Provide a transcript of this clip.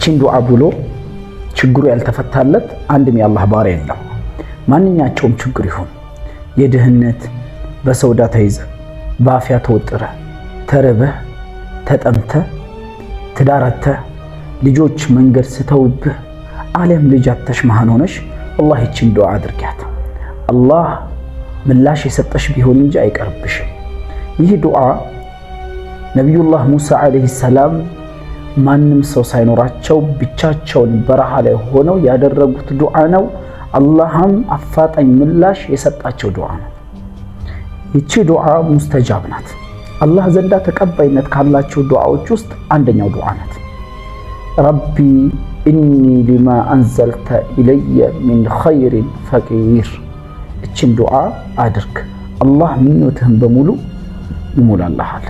ይችን ዱዓ ብሎ ችግሩ ያልተፈታለት አንድም የአላህ ባሪያ የለም። ማንኛቸውም ችግር ይሁን የድህነት በሰውዳ ተይዘ በአፍያ ተወጥረ ተርበህ ተጠምተህ ትዳራተ ልጆች መንገድ ስተውብህ ዓለም ልጅ አተሽ መሃን ሆነሽ አላህ ይችን ዱዓ አድርጊያት። አላህ ምላሽ የሰጠሽ ቢሆን እንጂ አይቀርብሽም። ይህ ዱዓ ነቢዩላህ ሙሳ ዓለይሂ ሰላም ማንም ሰው ሳይኖራቸው ብቻቸውን በረሃ ላይ ሆነው ያደረጉት ዱዓ ነው። አላህም አፋጣኝ ምላሽ የሰጣቸው ዱዓ ነው። ይቺ ዱዓ ሙስተጃብ ናት። አላህ ዘንዳ ተቀባይነት ካላቸው ዱዓዎች ውስጥ አንደኛው ዱዓ ናት። ረቢ ኢኒ ሊማ አንዘልተ ኢለየ ሚን ኸይሪን ፈቂር። እችን ዱዓ አድርግ፣ አላህ ምኞትህን በሙሉ ይሞላልሃል።